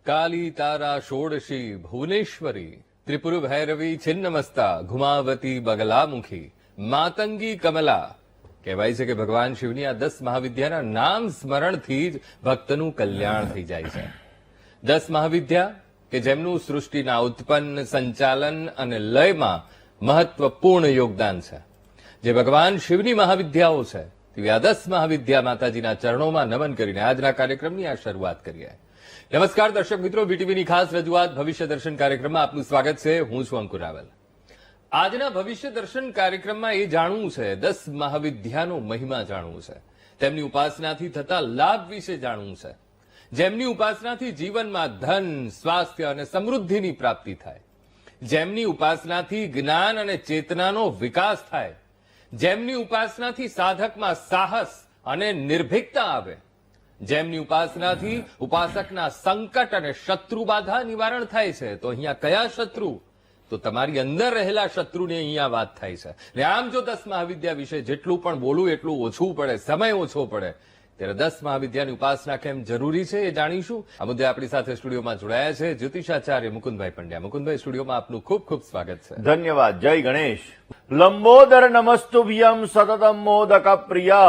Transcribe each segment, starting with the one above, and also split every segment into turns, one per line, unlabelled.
काली तारा षोडशी भुवनेश्वरी त्रिपुर भैरवी छिन्नमस्ता घुमावती बगलामुखी मातंगी कमला કહેવાય છે કે ભગવાન શિવની આ 10 મહાવિદ્યાના નામ સ્મરણથી જ ભક્તનું કલ્યાણ થઈ જાય છે. 10 મહાવિદ્યા કે જેમનું સૃષ્ટિના ઉત્પન્ન, સંચાલન અને લયમાં મહત્વપૂર્ણ યોગદાન છે. જે ભગવાન શિવની મહાવિદ્યાઓ છે તેવી આ 10 મહાવિદ્યા માતાજીના ચરણોમાં નમન કરીને આજના કાર્યક્રમની આ શરૂઆત કરીએ. નમસ્કાર દર્શક મિત્રો, બીટીવીની ખાસ રજૂઆત ભવિષ્ય દર્શન કાર્યક્રમમાં આપનું સ્વાગત છે. હું છું અંકુર રાવલ. આજના ભવિષ્ય દર્શન કાર્યક્રમમાં એ જાણવું છે, 10 મહાવિદ્યાનો મહિમા જાણવું છે, તેમની ઉપાસનાથી થતા લાભ વિશે જાણવું છે, જેમની ઉપાસનાથી જીવનમાં ધન, સ્વાસ્થ્ય અને સમૃદ્ધિની પ્રાપ્તિ થાય, જેમની ઉપાસનાથી જ્ઞાન અને ચેતનાનો વિકાસ થાય, જેમની ઉપાસનાથી સાધકમાં સાહસ અને નિર્ભીકતા આવે, જેમની ઉપાસનાથી ઉપાસકના સંકટ અને શત્રુ બાધા નિવારણ થાય છે. તો અહીંયા કયા શત્રુ? તો તમારી અંદર રહેલા શત્રુની અહીંયા વાત થાય છે. ને આમ જો 10 મહાવિદ્યા વિશે જેટલું પણ બોલું એટલું ઓછું પડે, સમય ઓછો પડે. ત્યારે 10 મહાવિદ્યાની ઉપાસના કેમ જરૂરી છે એ જાણીશું. આ મુદ્દે આપણી સાથે સ્ટુડિયોમાં જોડાયા છે જ્યોતિષાચાર્ય મુકુંદભાઈ પંડ્યા. મુકુંદભાઈ, સ્ટુડિયોમાં આપનું ખૂબ ખૂબ સ્વાગત છે.
ધન્યવાદ. જય ગણેશ. લંબોદર નમસ્તુભ્યમ સતતમ મોદક પ્રિય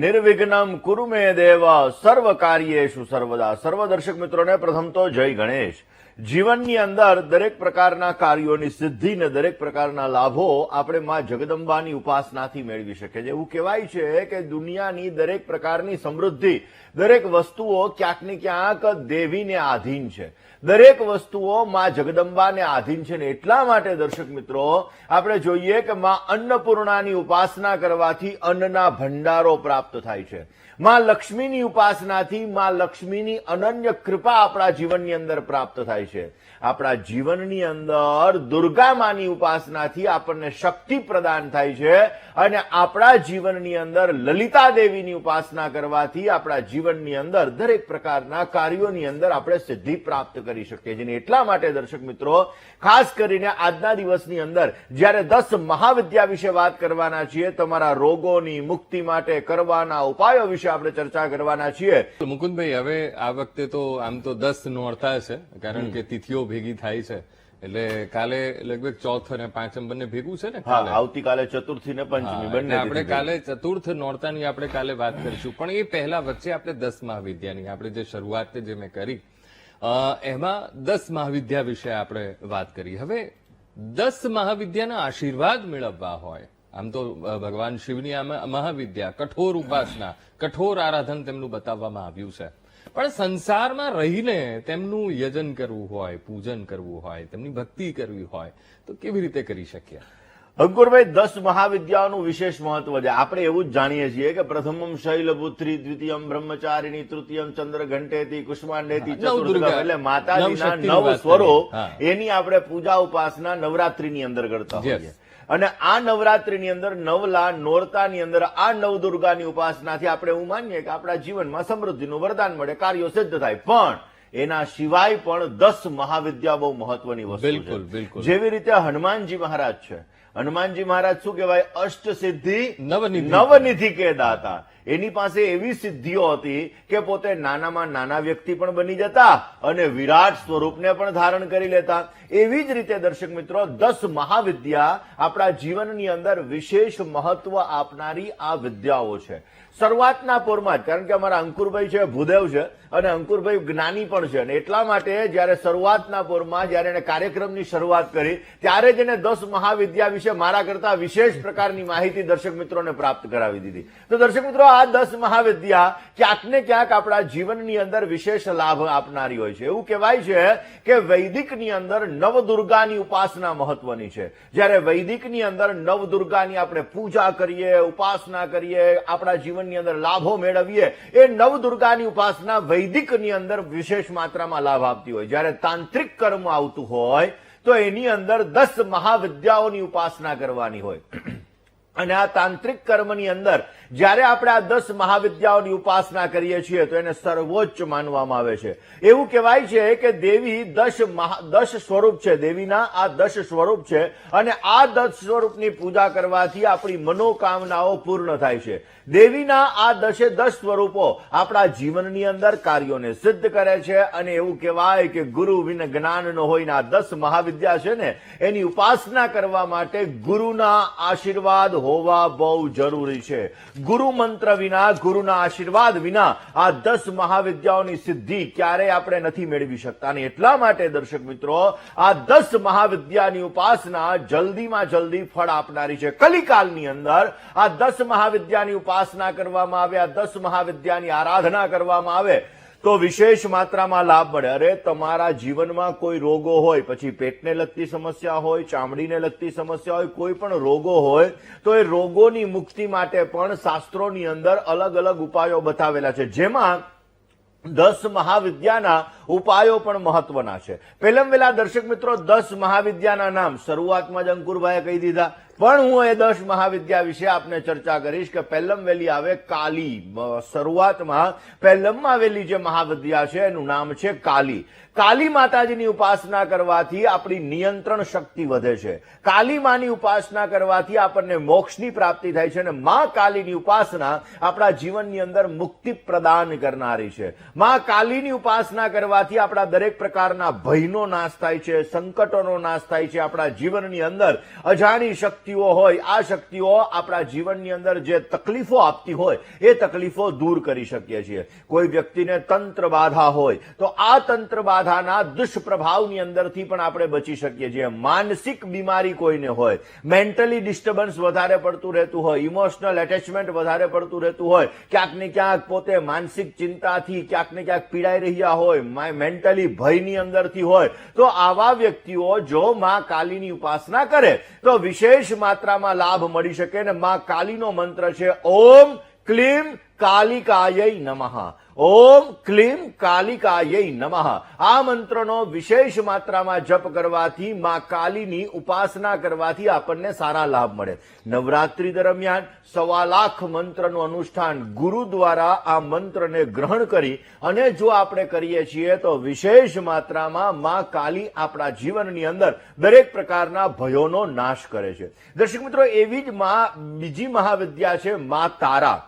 નિર્વિઘ્નમ કુરુ મે દેવ સર્વ કાર્યેષુ સર્વદા. સર્વ દર્શક મિત્રોને પ્રથમ તો જય ગણેશ. જીવનની અંદર દરેક પ્રકારના કાર્યોની સિદ્ધિ ને દરેક પ્રકારના લાભો આપણે માં જગદંબાની ઉપાસનાથી મેળવી શકીએ છીએ. એવું કહેવાય છે કે દુનિયાની દરેક પ્રકારની સમૃદ્ધિ, દરેક વસ્તુઓ ક્યાંક ને ક્યાંક દેવીને આધીન છે. દરેક વસ્તુઓ માં જગદંબાને આધીન છે ને એટલા માટે દર્શક મિત્રો આપણે જોઈએ કે માં અન્નપૂર્ણાની ઉપાસના કરવાથી અન્નના ભંડારો પ્રાપ્ત થાય છે. માં લક્ષ્મીની ઉપાસનાથી માં લક્ષ્મીની અનન્ય કૃપા આપણા જીવનની અંદર પ્રાપ્ત થાય છે. આપણા જીવનની અંદર દુર્ગા માની ઉપાસનાથી આપણને શક્તિ પ્રદાન થાય છે અને આપણા જીવનની અંદર લલિતા દેવીની ઉપાસના કરવાથી આપણા જીવનની અંદર દરેક પ્રકારના કાર્યોની અંદર આપણે સિદ્ધિ પ્રાપ્ત કરી શકીએ છીએ. એટલા માટે દર્શક મિત્રો ખાસ કરીને આજના દિવસની અંદર જ્યારે 10 મહાવિદ્યા વિશે વાત કરવાના છીએ, તમારા રોગોની મુક્તિ માટે કરવાના ઉપાયો વિશે આપણે ચર્ચા કરવાના છીએ.
મુકુંદભાઈ, હવે આ વખતે તો આમ તો 10 નોરતા છે, કારણ કે તિથિઓ ભેગી થાય છે. એટલે કાલે લગભગ ચોથ અને પાંચમ બંને ભેગું છે ને.
આવતીકાલે ચતુર્થી ને પંચમી બંને.
આપણે કાલે ચતુર્થ નોરતાની આપણે કાલે વાત કરીશું. પણ એ પહેલા વચ્ચે આપણે 10 મહાવિદ્યાની આપણે જે શરૂઆત જે મેં કરી એમાં 10 મહાવિદ્યા વિશે આપણે વાત કરી. હવે 10 મહાવિદ્યાના આશીર્વાદ મેળવવા હોય, આમ તો ભગવાન શિવની આ મહાવિદ્યા કઠોર ઉપાસના, કઠોર આરાધન તેમનું બતાવવામાં આવ્યું છે. પણ સંસારમાં રહીને તેમનું યજન કરવું હોય, પૂજન કરવું હોય, તેમની ભક્તિ કરવી હોય તો કેવી રીતે કરી શકીએ?
અંકુરભાઈ, 10 મહાવિદ્યાઓનું વિશેષ મહત્વ છે. આપણે એવું જ જાણીએ છીએ કે પ્રથમમ શૈલપુત્રી, દ્વિતીયમ બ્રહ્મચારિણી, તૃતીયમ ચંદ્ર ઘંટેતી, કુષ્માંડેતી, ચતુર્દુર્ગા. એટલે માતાજીના 9 સ્વરૂપ એની આપણે પૂજા ઉપાસના નવરાત્રીની અંદર કરતા હોઈએ. અને આ નવરાત્રીની અંદર નવલા નોરતાની અંદર આ નવદુર્ગાની ઉપાસનાથી આપણે એવું માનીએ કે આપણા જીવનમાં સમૃદ્ધિનું વરદાન મળે, કાર્યો સિદ્ધ થાય. પણ એના સિવાય પણ 10 મહાવિદ્યા બહુ મહત્વની વસ્તુ છે. જેવી રીતે હનુમાનજી મહારાજ છે. હનુમાનજી મહારાજ શું કહેવાય? અષ્ટ સિદ્ધિ નવનિધિ કે દાતા. એની પાસે એવી સિદ્ધિઓ હતી કે પોતે નાનામાં નાના વ્યક્તિ પણ બની જતા અને વિરાટ સ્વરૂપને પણ ધારણ કરી લેતા. એવી જ રીતે દર્શક મિત્રો 10 મહાવિદ્યા આપણા જીવનની અંદર વિશેષ મહત્વ આપનારી આ વિદ્યાઓ છે. શરૂઆતના પોરમાં જ, કારણ કે અમારા અંકુરભાઈ છે ભૂદેવ છે અને અંકુરભાઈ જ્ઞાની પણ છે, અને એટલા માટે જયારે શરૂઆતના પોરમાં જયારે એને કાર્યક્રમની શરૂઆત કરી ત્યારે જ એને 10 મહાવિદ્યા વિશે મારા કરતા વિશેષ પ્રકારની માહિતી દર્શક મિત્રોને પ્રાપ્ત કરાવી દીધી. તો દર્શક મિત્રો આ 10 મહાવિદ્યા ક્યાંક ને ક્યાંક આપણા જીવનની અંદર વિશેષ લાભ આપનારી હોય છે. એવું કહેવાય છે કે વૈદિકની અંદર નવદુર્ગાની ઉપાસના મહત્વની છે. જ્યારે વૈદિકની અંદર નવદુર્ગાની આપણે પૂજા કરીએ, ઉપાસના કરીએ, આપણા જીવનની અંદર લાભો મેળવીએ, એ નવદુર્ગાની ઉપાસના વૈદિકની અંદર વિશેષ માત્રામાં લાભ આપતી હોય. જ્યારે તાંત્રિક કર્મ આવતું હોય તો એની અંદર 10 મહાવિદ્યાઓની ઉપાસના કરવાની હોય. અને આ તાંત્રિક કર્મની અંદર જ્યારે આપણે આ 10 મહાવિદ્યાઓની ઉપાસના કરીએ છીએ તો એને સર્વોચ્ચ માનવામાં આવે છે. એવું કહેવાય છે કે દેવી 10 સ્વરૂપ છે, દેવીના આ 10 સ્વરૂપ છે અને આ 10 સ્વરૂપની પૂજા કરવાથી આપણી મનોકામનાઓ પૂર્ણ થાય છે. દેવીના આ 10 સ્વરૂપો આપણા જીવનની અંદર કાર્યોને સિદ્ધ કરે છે અને એવું કહેવાય કે ગુરુ વિન જ્ઞાન ન હોય ને આ 10 મહાવિદ્યા છે ને એની ઉપાસના કરવા માટે ગુરુના આશીર્વાદ હોવા બહુ જરૂરી છે. ગુરુ મંત્ર વિના, ગુરુના આશીર્વાદ વિના આ 10 મહાવિદ્યાઓની સિદ્ધિ ક્યારેય આપણે નથી મેળવી શકતા અને એટલા માટે દર્શક મિત્રો આ 10 મહાવિદ્યાની ઉપાસના જલ્દીમાં જલ્દી ફળ આપનારી છે. કલિકાલની અંદર આ 10 મહાવિદ્યાની ઉપાસના કરવામાં આવે, આ 10 મહાવિદ્યાની આરાધના કરવામાં આવે તો વિશેષ માત્રામાં લાભ મળે. અરે તમારા જીવનમાં કોઈ રોગો હોય, પછી પેટને લગતી સમસ્યા હોય, ચામડીને લગતી સમસ્યા હોય, કોઈ પણ રોગો હોય તો એ રોગોની મુક્તિ માટે પણ શાસ્ત્રોની અંદર અલગ અલગ ઉપાયો બતાવેલા છે, જેમાં 10 મહાવિદ્યાના ઉપાયો પણ મહત્વના છે. પહેલાં વહેલા દર્શક મિત્રો 10 મહાવિદ્યાના નામ શરૂઆતમાં જ અંકુરભાઈએ કહી દીધા, પણ હું એ 10 મહાવિદ્યા વિશે આપને ચર્ચા કરીશ કે પહેલમ વેલી આવે કાલી. શરૂઆતમાં પહેલમમાં આવેલી જે મહાવિદ્યા છે એનું નામ છે કાલી. કાલી માતાજીની ઉપાસના કરવાથી આપણી નિયંત્રણ શક્તિ વધે છે. કાલી માની ઉપાસના કરવાથી આપણને મોક્ષની પ્રાપ્તિ થાય છે અને માં કાલીની ઉપાસના આપણા જીવનની અંદર મુક્તિ પ્રદાન કરનારી છે. માં કાલીની ઉપાસના કરવાથી આપણા દરેક પ્રકારના ભયનો નાશ થાય છે, સંકટોનો નાશ થાય છે. આપણા જીવનની અંદર અજાણી શક્તિઓ હોય, આ શક્તિઓ આપણા જીવનની અંદર જે તકલીફો આપતી હોય એ તકલીફો દૂર કરી શકીએ છીએ. કોઈ વ્યક્તિને તંત્ર બાધા હોય તો આ તંત્ર બાધાના દુષ્પ્રભાવની અંદરથી પણ આપણે બચી શકીએ છીએ. માનસિક બીમારી કોઈને હોય, મેન્ટલી ડિસ્ટર્બન્સ વધારે પડતું રહેતું હોય, ઇમોશનલ એટેચમેન્ટ વધારે પડતું રહેતું હોય, ક્યાંક ને ક્યાંક પોતે માનસિક ચિંતાથી ક્યાંક ને ક્યાંક પીડાઈ રહ્યા હોય, મેન્ટલી ભયની અંદરથી હોય, તો આવા વ્યક્તિઓ જો માં કાલીની ઉપાસના કરે તો વિશેષ માત્રામાં લાભ મળી શકે. અને માં કાલીનો મંત્ર છે ઓમ ક્લીમ કાલિકાય નમઃ. ઓમ ક્લીમ કાલિકાય નમઃ. આ મંત્રનો વિશેષ માત્રામાં જપ કરવાથી માં કાલીની ઉપાસના કરવાથી આપણને સારા લાભ મળે. નવરાત્રી દરમિયાન 1.25 લાખ મંત્રનું અનુષ્ઠાન ગુરુ દ્વારા આ મંત્રને ગ્રહણ કરી અને જો આપણે કરીએ છીએ તો વિશેષ માત્રામાં માં કાલી આપણા જીવનની અંદર દરેક પ્રકારના ભયોનો નાશ કરે છે. દર્શક મિત્રો, એવી જ બીજી મહાવિદ્યા છે માં તારા.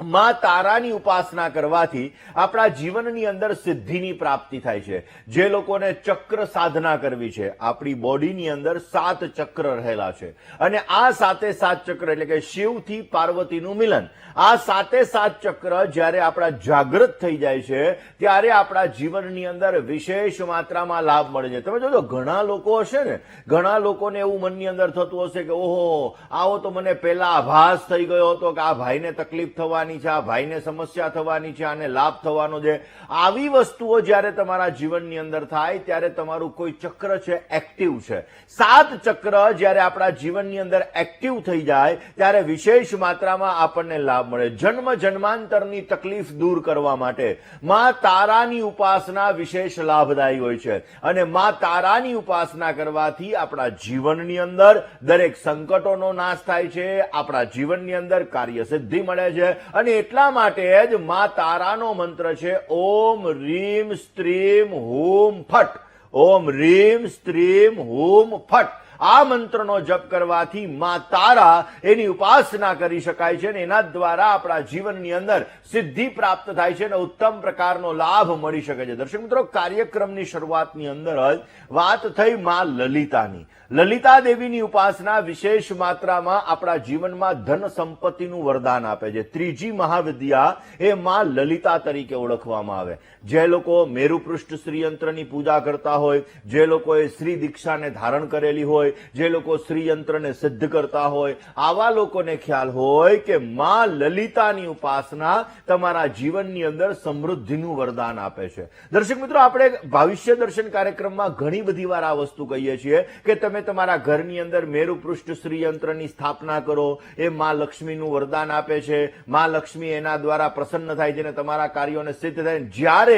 માં તારાની ઉપાસના કરવાથી આપણા જીવનની અંદર સિદ્ધિની પ્રાપ્તિ થાય છે. જે લોકોને ચક્ર સાધના કરવી છે, આપણી બોડીની અંદર 7 ચક્ર રહેલા છે અને આ 7 ચક્ર એટલે કે શિવથી પાર્વતીનું મિલન, આ 7 ચક્ર જ્યારે આપણા જાગૃત થઈ જાય છે ત્યારે આપણા જીવનની અંદર વિશેષ માત્રામાં લાભ મળે છે. તમે જોજો ઘણા લોકો હશે ને, ઘણા લોકોને એવું મનની અંદર થતું હશે કે ઓહો, આવો તો મને પહેલા આભાસ થઈ ગયો હતો કે આ ભાઈને તકલીફ થવાની છે, આ ભાઈને સમસ્યા થવાની છે, આને લાભ થવાનો છે. આવી વસ્તુઓ જ્યારે તમારા જીવનની અંદર થાય ત્યારે તમારું કોઈ ચક્ર છે એક્ટિવ છે. 7 ચક્ર જ્યારે આપણા જીવનની અંદર એક્ટિવ થઈ જાય ત્યારે વિશેષ માત્રામાં આપણને લાભ મળે. જન્મ જન્માંતરની તકલીફ દૂર કરવા માટે માં તારાની ઉપાસના વિશેષ લાભદાયી હોય છે અને માં તારાની ઉપાસના કરવાથી આપણા જીવનની અંદર દરેક સંકટોનો નાશ થાય છે, આપણા જીવનની અંદર કાર્ય સિદ્ધિ મળે છે. અને એટલા માટે જ માં તારાનો મંત્ર છે ઓમ રીમ સ્ત્રીમ હુમ ફટ. ઓમ રીમ સ્ત્રીમ હુમ ફટ. આ મંત્રનો જપ કરવાથી માં તારા એની ઉપાસના કરી શકાય છે અને એના દ્વારા આપણા જીવનની અંદર સિદ્ધિ પ્રાપ્ત થાય છે અને ઉત્તમ પ્રકારનો લાભ મળી શકે છે. દર્શક મિત્રો, કાર્યક્રમની શરૂઆતની અંદર જ વાત થઈ માં લલિતાની. લલિતા દેવીની ઉપાસના વિશેષ માત્રામાં આપણા જીવનમાં ધન સંપત્તિનું વરદાન આપે છે. ત્રીજી મહાવિદ્યા એ માં લલિતા તરીકે ઓળખવામાં આવે. જે લોકો મેરુપૃષ્ઠ શ્રીયંત્રની પૂજા કરતા હોય, જે લોકોએ શ્રી દીક્ષાને ધારણ કરેલી હોય, જે લોકો શ્રીયંત્રને સિદ્ધ કરતા હોય, આવા લોકોને ખ્યાલ હોય કે માં લલિતાની ઉપાસના તમારા જીવનની અંદર સમૃદ્ધિનું વરદાન આપે છે. દર્શક મિત્રો, આપણે ભવિષ્ય દર્શન કાર્યક્રમમાં ઘણી બધી વાર આ વસ્તુ કહીએ છીએ કે તમે તમારા ઘરની અંદર મેરુપૃષ્ઠ શ્રીયંત્રની સ્થાપના કરો, એ માં લક્ષ્મીનું વરદાન આપે છે. માં લક્ષ્મી એના દ્વારા પ્રસન્ન થાય છે અને તમારા કાર્યોને સિદ્ધ થાય. જ્યારે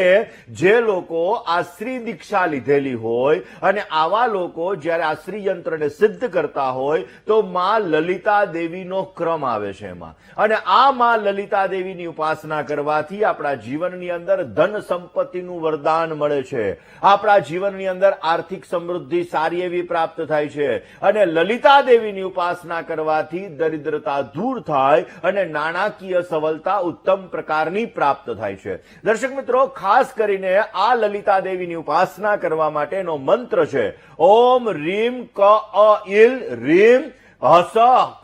જે લોકો આ શ્રી દીક્ષા લીધેલી હોય અને આવા લોકો જ્યારે આ શ્રીયંત્ર શ્રીયંત્રને સિદ્ધ કરતા હોય તો માં લલિતા દેવીનો ક્રમ આવે છે એમાં. અને આ માં લલિતા દેવીની ઉપાસના કરવાથી આપણા જીવનની અંદર ધન સંપત્તિનું વરદાન મળે છે. આપણા જીવનની અંદર આર્થિક સમૃદ્ધિ સારી એવી પ્રાપ્ત થાય છે. અને લલિતા દેવીની ઉપાસના કરવાથી દરિદ્રતા દૂર થાય અને નાણાકીય સબળતા ઉત્તમ પ્રકારની પ્રાપ્ત થાય છે. દર્શક મિત્રો, ખાસ કરીને આ લલિતા દેવીની ઉપાસના કરવા માટેનો મંત્ર છે ઓમ રીમ ક અ ઇલ રીમ હસ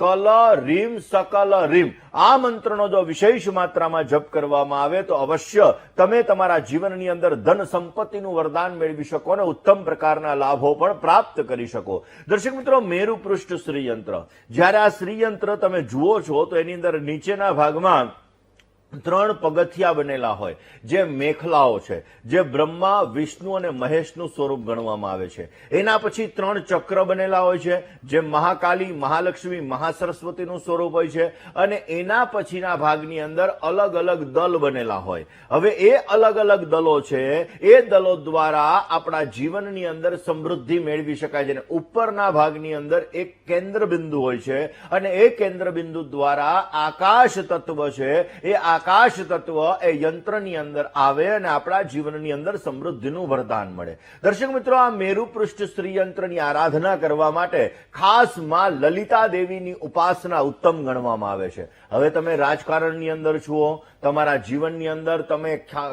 કલ રીમ સકલ રીમ. આ મંત્રનો જો વિશેષ માત્રામાં જપ કરવામાં આવે તો અવશ્ય તમે તમારા જીવનની અંદર ધન સંપત્તિનું વરદાન મેળવી શકો અને ઉત્તમ પ્રકારના લાભો પણ પ્રાપ્ત કરી શકો. દર્શક મિત્રો, મેરુ પૃષ્ઠ શ્રીયંત્ર, જ્યારે આ શ્રીયંત્ર તમે જુઓ છો તો એની અંદર નીચેના ભાગમાં 3 પગથિયા બનેલા હોય, જે મેખલાઓ છે, જે બ્રહ્મા, વિષ્ણુ અને મહેશનું સ્વરૂપ ગણવામાં આવે છે. એના પછી 3 ચક્ર બનેલા હોય છે, જે મહાકાલી, મહાલક્ષ્મી, મહાસરસ્વતીનું સ્વરૂપ હોય છે. અને એના પછીના ભાગની અંદર અલગ અલગ દલ બનેલા હોય. હવે એ અલગ અલગ દલો છે, એ દલો દ્વારા આપણા જીવનની અંદર સમૃદ્ધિ મેળવી શકાય છે. ઉપરના ભાગની અંદર એક કેન્દ્ર બિંદુ હોય છે અને એ કેન્દ્ર બિંદુ દ્વારા આકાશ તત્વ છે, એ આકાશ તત્વ એ યંત્રની અંદર આવે અને આપણા જીવનની અંદર સમૃદ્ધિનું વરદાન મળે. દર્શક મિત્રો, આ મેરુ પૃષ્ઠ શ્રીયંત્રની આરાધના કરવા માટે ખાસ માં લલિતા દેવીની ઉપાસના ઉત્તમ ગણવામાં આવે છે. હવે તમે રાજકારણની અંદર છો, તમારા જીવનની અંદર તમે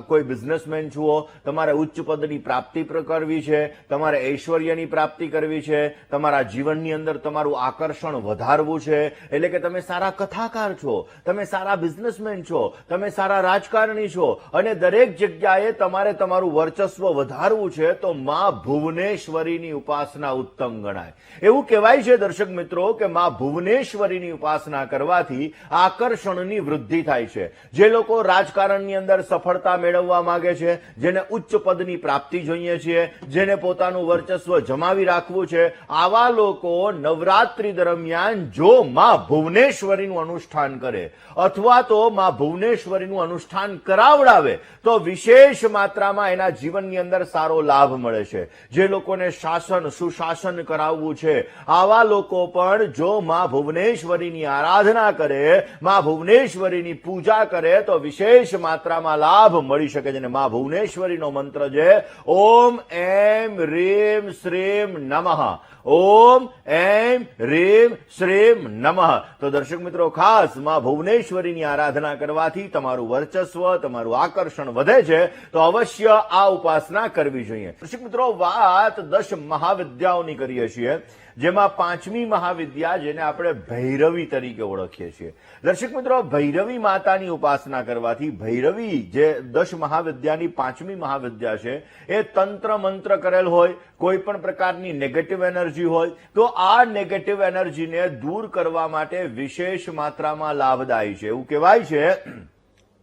કોઈ બિઝનેસમેન છો, તમારે ઉચ્ચ પદની પ્રાપ્તિ કરવી છે, તમારે ઐશ્વર્યની પ્રાપ્તિ કરવી છે, તમારા જીવનની અંદર તમારું આકર્ષણ વધારવું છે, એટલે કે તમે સારા કથાકાર છો, તમે સારા બિઝનેસમેન છો, તમે સારા રાજકારણી છો અને દરેક જગ્યાએ તમારે તમારું વર્ચસ્વ વધારવું છે, તો માં ભુવનેશ્વરીની ઉપાસના ઉત્તમ ગણાય. એવું કહેવાય છે દર્શક મિત્રો કે માં ભુવનેશ્વરીની ઉપાસના કરવાથી આકર્ષણની વૃદ્ધિ થાય છે. જે લોકો રાજકારણની અંદર સફળતા મેળવવા માંગે છે, જેને ઉચ્ચ પદની પ્રાપ્તિ જોઈએ છે, જેને પોતાનું વર્ચસ્વ જમાવી રાખવું છે, આવા લોકો નવરાત્રી દરમિયાન જો માં ભુવનેશ્વરીનું અનુષ્ઠાન કરે અથવા તો માં ભુવનેશ્વરીનું અનુષ્ઠાન કરાવડાવે તો વિશેષ માત્રામાં એના જીવનની અંદર સારો લાભ મળે છે. જે લોકોને શાસન સુશાસન કરાવવું છે, આવા લોકો પણ જો માં ભુવનેશ્વરીની આરાધના કરે, માં ભુવનેશ્વરીની પૂજા કરે તો વિશેષ માત્રામાં લાભ મળી શકે છે. અને માં ભુવનેશ્વરીનો મંત્ર છે ઓમ એમ રીમ શ્રીમ નમઃ. ઓમ એમ રીમ શ્રીમ નમઃ. તો દર્શક મિત્રો, ખાસ માં ભુવનેશ્વરીની આરાધના કરવાથી તમારું વર્ચસ્વ, તમારું આકર્ષણ વધે છે, તો અવશ્ય આ ઉપાસના કરવી જોઈએ. દર્શક મિત્રો, વાત 10 મહાવિદ્યાઓની કરીએ છીએ, જેમાં 5મી મહાવિદ્યા, જેને આપણે ભૈરવી તરીકે ઓળખીએ છીએ. દર્શક મિત્રો, ભૈરવી માતાની ઉપાસના કરવાથી, ભૈરવી જે 10 મહાવિદ્યાની 5મી મહાવિદ્યા છે, એ તંત્ર મંત્ર કરેલ હોય, કોઈ પણ પ્રકારની નેગેટિવ એનર્જી હોય તો આ નેગેટિવ એનર્જીને દૂર કરવા માટે વિશેષ માત્રામાં લાભદાયી છે. એવું કહેવાય છે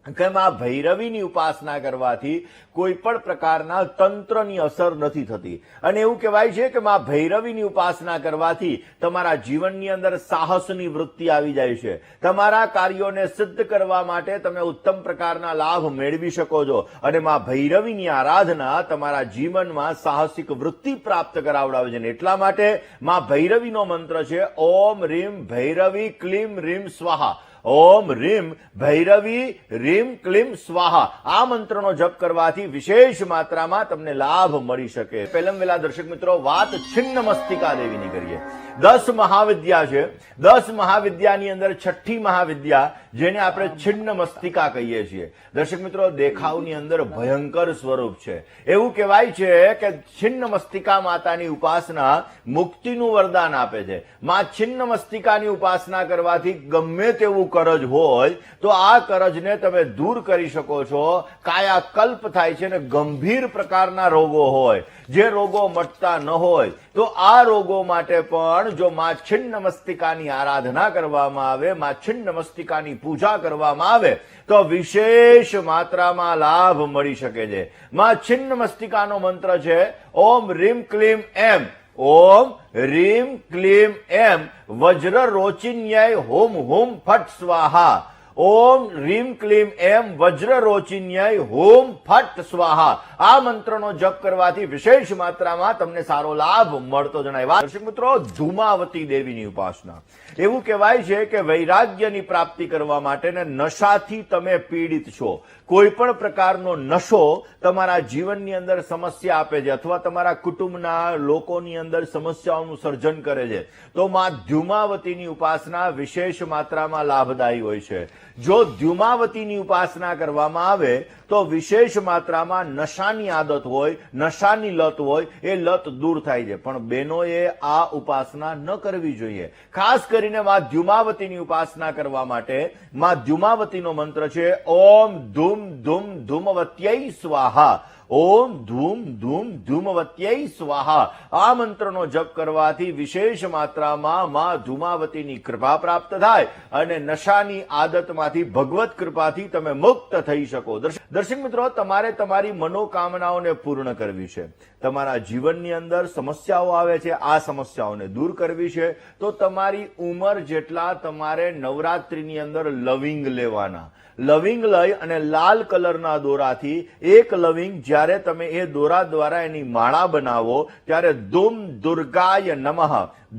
કે માં ભૈરવીની ઉપાસના કરવાથી કોઈ પણ પ્રકારના તંત્રની અસર નથી થતી. અને એવું કહેવાય છે કે માં ભૈરવીની ઉપાસના કરવાથી તમારા જીવનની અંદર સાહસની વૃત્તિ આવી જાય છે. તમારા કાર્યોને સિદ્ધ કરવા માટે તમે ઉત્તમ પ્રકારના લાભ મેળવી શકો છો. અને માં ભૈરવીની આરાધના તમારા જીવનમાં સાહસિક વૃત્તિ પ્રાપ્ત કરાવડાવે છે. એટલા માટે માં ભૈરવીનો મંત્ર છે ઓમ રીમ ભૈરવી ક્લીમ રીમ સ્વાહા. ઓમ રીમ ભૈરવી રીમ ક્લીમ સ્વાહા. આ મંત્રનો જપ કરવાથી વિશેષ માત્રામાં તમને લાભ મળી શકે. પહેલા વહેલા દર્શક મિત્રો, વાત છિન્ન મસ્તિકા દેવીની કરીએ. 10 મહાવિદ્યા છે. 10 મહાવિદ્યાની અંદર 6ઠ્ઠી મહાવિદ્યા, જેને આપણે છિન્ન મસ્તિકા કહીએ છીએ. દર્શક મિત્રો, દેખાવની અંદર ભયંકર સ્વરૂપ છે. એવું કહેવાય છે કે છિન્ન મસ્તિકા માતાની ઉપાસના મુક્તિનું વરદાન આપે છે. માં છિન્ન મસ્તિકાની ઉપાસના કરવાથી ગમે તેવું કરજ હોય તો આ કરજને તમે દૂર કરી શકો છો. કાયાકલ્પ થાય છે અને ગંભીર પ્રકારના રોગો હોય, જે રોગો મટતા ન હોય, તો આ રોગો માટે પણ જો માં છિન્ન મસ્તિકાની આરાધના કરવામાં આવે, માં છિન્ન મસ્તિકાની પૂજા કરવામાં આવે તો વિશેષ માત્રામાં લાભ મળી શકે છે. માં છિન્ન મસ્તિકાનો મંત્ર છે ઓમ રીમ ક્લીમ એમ. ઓમ રીમ ક્લીમ એમ વજ્ર રોચિન્યય હોમ હોમ ફટ સ્વાહા. ઓમ રીમ ક્લીમ એમ વજ્રરોચિન્યય હોમ ફટ સ્વાહા. આ મંત્રનો જપ કરવાથી વિશેષ માત્રામાં તમને સારો લાભ મળતો જણાય. દર્શક મિત્રો, ધૂમાવતી દેવીની ઉપાસના. એવું કહેવાય છે કે વૈરાગ્યની પ્રાપ્તિ કરવા માટે ને નશાથી તમે પીડિત છો, કોઈ પણ પ્રકારનો નશો તમારા જીવનની અંદર સમસ્યા આપે છે અથવા તમારા કુટુંબના લોકોની અંદર સમસ્યાઓનું સર્જન કરે છે, તો માં ધ્યુમાવતીની ઉપાસના વિશેષ માત્રામાં લાભદાયી હોય છે. જો ધ્યુમાવતીની ઉપાસના કરવામાં આવે તો વિશેષ માત્રામાં નશાની આદત હોય, નશાની લત હોય, એ લત દૂર થાય છે. પણ બહેનોએ આ ઉપાસના ન કરવી જોઈએ. ખાસ કરીને માં ધ્યુમાવતીની ઉપાસના કરવા માટે માં ધ્યુમાવતીનો મંત્ર છે ઓમ ધૂમ ધૂમ ધૂમવત્યય સ્વાહા. ઓમ ધૂમ ધૂમ ધૂમવત્યય સ્વાહા. આ મંત્રનો જપ કરવાથી વિશેષ માત્રામાં માં ધૂમાવતીની કૃપા પ્રાપ્ત થાય અને નશાની આદતમાંથી ભગવત કૃપાથી તમે મુક્ત થઈ શકો. દર્શક મિત્રો, તમારે તમારી મનોકામનાઓને પૂર્ણ કરવી છે. તમારા જીવનની અંદર સમસ્યાઓ આવે છે, આ સમસ્યાઓને દૂર કરવી છે, તો તમારી ઉંમર જેટલા તમારે નવરાત્રીની અંદર લવિંગ લેવાના. લવિંગ લઈ અને લાલ કલરના દોરાથી એક લવિંગ જ્યારે તમે એ દોરા દ્વારા એની માળા બનાવો ત્યારે ધૂમ દુર્ગાય નમઃ,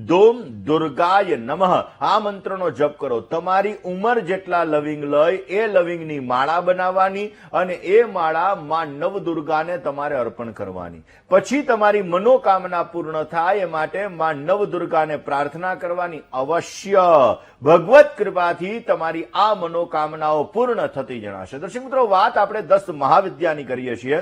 ધૂમ દુર્ગાય નમઃ આ મંત્રનો જપ કરો. તમારી ઉંમર જેટલા લવિંગ લઈ એ લવિંગની માળા બનાવવાની અને એ માળા માં નવદુર્ગાને તમારે અર્પણ કરવાની. પછી તમારી મનોકામના પૂર્ણ થાય એ માટે માં નવદુર્ગાને પ્રાર્થના કરવાની. અવશ્ય ભગવત કૃપાથી તમારી આ મનોકામનાઓ પૂર્ણ થતી જણાશે. દર્શક મિત્રો, વાત આપણે 10 મહાવિદ્યાની કરીએ છીએ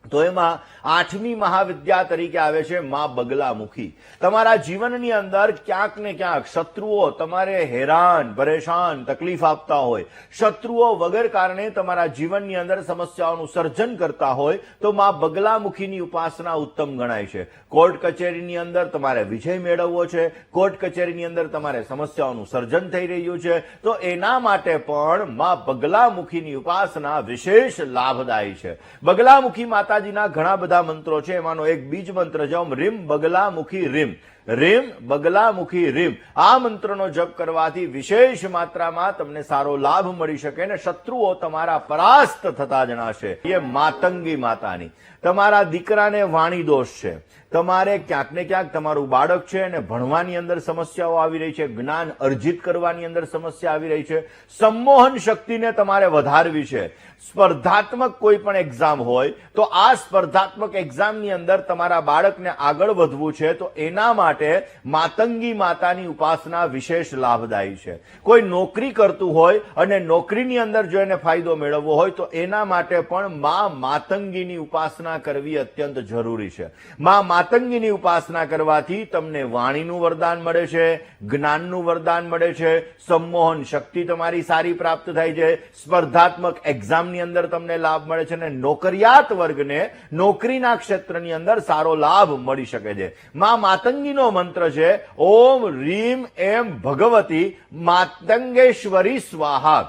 તો એમાં 8મી મહાવિદ્યા તરીકે આવે છે માં બગલામુખી. તમારા જીવનની અંદર ક્યાંક ને ક્યાંક શત્રુઓ તમારે હેરાન પરેશાન તકલીફ આપતા હોય, શત્રુઓ વગર કારણે તમારા જીવનની અંદર સમસ્યાઓનું સર્જન કરતા હોય તો માં બગલામુખીની ઉપાસના ઉત્તમ ગણાય છે. કોર્ટ કચેરીની અંદર તમારે વિજય મેળવવો છે, કોર્ટ કચેરીની અંદર તમારે સમસ્યાઓનું સર્જન થઈ રહ્યું છે, તો એના માટે પણ માં બગલામુખીની ઉપાસના વિશેષ લાભદાયી છે. બગલામુખી માતાજીના ઘણા બધા મંત્રો છે, એમાંનો એક બીજ મંત્ર છે ઓમ રીમ બગલામુખી રીમ. રીમ બગલામુખી રીમ. આ મંત્રનો જપ કરવાથી વિશેષ માત્રામાં તમને સારો લાભ મળી શકે અને શત્રુઓ તમારા પરાસ્ત થતા જણાશે. એ માતંગી માતાની. તમારા દીકરાને વાણી દોષ છે, તમારે ક્યાંક ને ક્યાંક તમારું બાળક છે અને ભણવાની અંદર સમસ્યાઓ આવી રહી છે, જ્ઞાન અર્જિત કરવાની અંદર સમસ્યા આવી રહી છે, સંમોહન શક્તિને તમારે વધારવી છે. સ્પર્ધાત્મક કોઈ પણ એક્ઝામ હોય તો આ સ્પર્ધાત્મક એક્ઝામની અંદર તમારા બાળકને આગળ વધવું છે તો એના માટે માતંગી માતાની ઉપાસના વિશેષ લાભદાયી છે. કોઈ નોકરી કરતું હોય અને નોકરીની અંદર જો એને ફાયદો મેળવવો હોય તો એના માટે પણ માં માતંગીની ઉપાસના કરવી અત્યંત જરૂરી છે. માં માતંગીની ઉપાસના કરવાથી તમને વાણીનું વરદાન મળે છે, જ્ઞાનનું વરદાન મળે છે, સંમોહન શક્તિ તમારી સારી પ્રાપ્ત થાય છે, સ્પર્ધાત્મક એક્ઝામની અંદર તમને લાભ મળે છે અને નોકરિયાત વર્ગને નોકરીના ક્ષેત્રની અંદર સારો લાભ મળી શકે છે. માં માતંગીનો મંત્ર છે ઓમ રીમ એમ ભગવતી માતંગેશ્વરી સ્વાહા.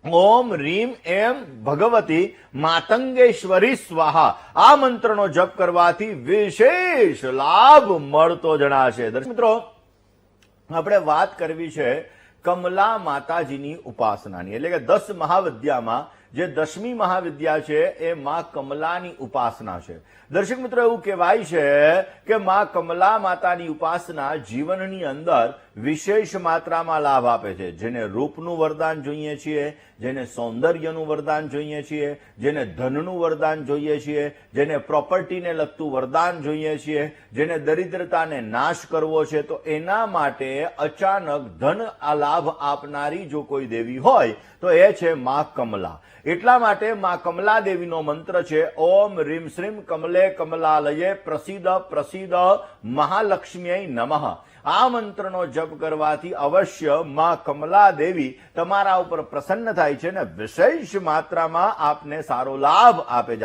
ઓમ રીમ એમ ભગવતી માતંગેશ્વરી સ્વાહા. આ મંત્રનો જપ કરવાથી વિશેષ લાભ મળતો જણાશે. દર્શક મિત્રો, આપણે વાત કરવી છે કમલા માતાજીની ઉપાસનાની, એટલે કે 10 મહાવિદ્યામાં જે 10મી મહાવિદ્યા છે એ માં કમલાની ઉપાસના છે. દર્શક મિત્રો, એવું કહેવાય છે કે માં કમલા માતાની ઉપાસના જીવનની અંદર વિશેષ માત્રામાં લાભ આપે છે. જેને રૂપનું વરદાન જોઈએ છીએ, જેને સૌંદર્યનું વરદાન જોઈએ છીએ, જેને ધનનું વરદાન જોઈએ છીએ, જેને પ્રોપર્ટીને લગતું વરદાન જોઈએ છીએ, જેને દરિદ્રતાને નાશ કરવો છે, તો એના માટે અચાનક ધન આ લાભ આપનારી જો કોઈ દેવી હોય તો એ છે માં કમલા. એટલા માટે માં કમલા દેવીનો મંત્ર છે ઓમ રીમ શ્રીમ કમલે કમલાલયે પ્રસિદ્ધ પ્રસિદ્ધ મહાલક્ષ્મ્યય નમઃ. આ મંત્રનો જપ કરવાથી અવશ્ય માં કમલા દેવી તમારા ઉપર પ્રસન્ન થાય છે અને વિશેષ માત્રામાં આપને સારો લાભ આપે છે.